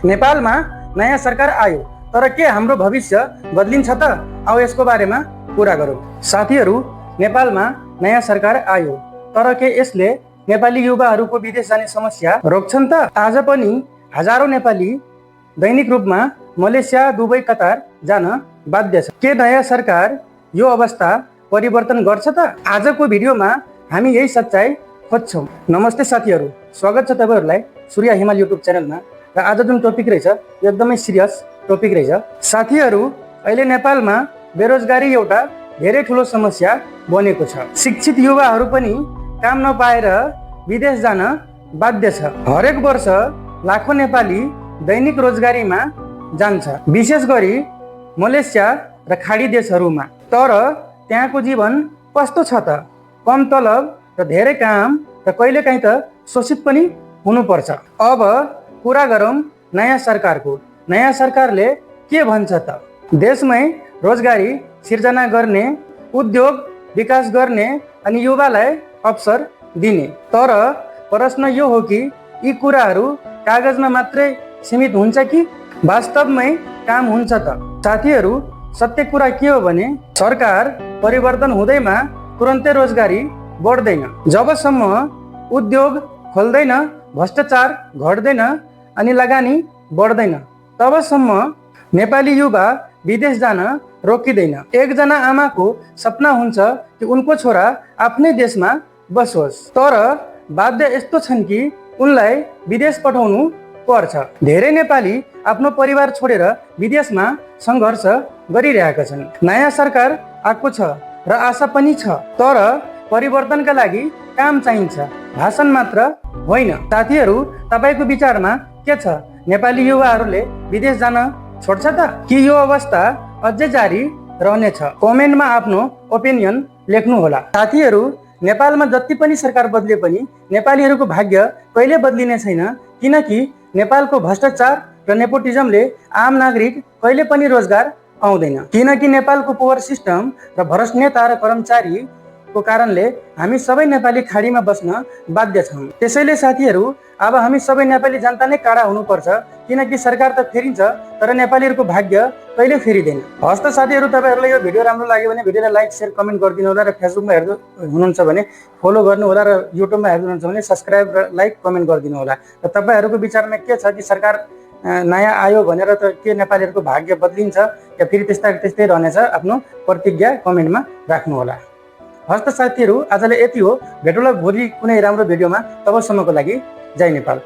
नेपालमा नयाँ सरकार आयो, तर के हाम्रो भविष्य बदलिन्छ त? आओ यसको बारेमा कुरा गरौँ। साथीहरू, नेपालमा नयाँ सरकार आयो, तर के यसले नेपाली युवाहरूको विदेश जाने समस्या रोक्छन् त? आज पनि हजारौं नेपाली दैनिक रूपमा मलेसिया, दुबई, कतार जान बाध्य छ। के नयाँ सरकार यो अवस्था परिवर्तन गर्छ त? आजको भिडियोमा हामी यही सच्चाइ खोज्छौँ। नमस्ते साथीहरू, स्वागत छ तपाईँहरूलाई सूर्य हिमाल युट्युब च्यानलमा। र आज जुन टपिक रहेछ एकदमै सिरियस टपिक रहेछ। साथीहरू, अहिले नेपालमा बेरोजगारी एउटा धेरै ठुलो समस्या बनेको छ। शिक्षित युवाहरू पनि काम नपाएर विदेश जान बाध्य छ। हरेक वर्ष लाखौं नेपाली दैनिक रोजगारीमा जान्छ, विशेष गरी मलेसिया र खाडी देशहरूमा। तर त्यहाँको जीवन कस्तो छ त? कम तलब र धेरै काम र कहिलेकाहीँ त शोषित पनि हुनुपर्छ। अब कुरा गरौँ नयाँ सरकारको। नयाँ सरकारले के भन्छ त? देशमै रोजगारी सिर्जना गर्ने, उद्योग विकास गर्ने अनि युवालाई अवसर दिने। तर प्रश्न यो हो कि यी कुराहरू कागजमा मात्रै सीमित हुन्छ कि वास्तवमै काम हुन्छ त? साथीहरू, सत्य कुरा के हो भने सरकार परिवर्तन हुँदैमा तुरन्तै रोजगारी बढ्दैन। जबसम्म उद्योग खोल्दैन, भ्रष्टाचार घट्दैन अनि लगानी बढ्दैन, तबसम्म नेपाली युवा विदेश जान रोकिँदैन। एकजना आमाको सपना हुन्छ कि उनको छोरा आफ्नै देशमा बसोस्, तर बाध्य यस्तो छन् कि उनलाई विदेश पठाउनु पर्छ। धेरै नेपाली आफ्नो परिवार छोडेर विदेशमा सङ्घर्ष गरिरहेका छन्। नयाँ सरकार आएको छ र आशा पनि छ, तर परिवर्तनका लागि काम चाहिन्छ, भाषण मात्र होइन। साथीहरू, तपाईँको विचारमा के छ? नेपाली युवाहरूले विदेश जान छोड्छ त? कि यो अवस्था अझै जारी रहनेछ? कमेन्टमा आफ्नो ओपिनियन लेख्नुहोला। साथीहरू, नेपालमा जति पनि सरकार बदले पनि नेपालीहरूको भाग्य कहिले बदलिने छैन, किनकि नेपालको भ्रष्टाचार र नेपोटिजमले आम नागरिक कहिले पनि रोजगार पाउँदैन। किनकि नेपालको पुवर सिस्टम र भ्रष्ट नेता र कर्मचारीको कारणले हामी सबै नेपाली खाडीमा बस्न बाध्य छौँ। त्यसैले साथीहरू, अब हामी सबै नेपाली जनता नै काडा हुनुपर्छ, किनकि सरकार त फेरिन्छ तर नेपालीहरूको भाग्य कहिले फेरिँदैन। हस् त साथीहरू, तपाईँहरूलाई यो भिडियो राम्रो लाग्यो भने भिडियोलाई लाइक, सेयर, कमेन्ट गरिदिनु होला। र फेसबुकमा हेर्दै हुनुहुन्छ भने फलो गर्नु होला, र युट्युबमा हेर्दै हुनुहुन्छ भने सब्सक्राइब र लाइक कमेन्ट गरिदिनु होला। र तपाईँहरूको विचारमा के छ कि सरकार नयाँ आयो भनेर त के नेपालीहरूको भाग्य बदलिन्छ या फेरि त्यस्तै रहनेछ? आफ्नो प्रतिज्ञा कमेन्टमा राख्नु होला। हस् त साथीहरू, आजलाई यति हो। भेटौँला भोलि कुनै राम्रो भिडियोमा। तबसम्मको लागि जय नेपाल।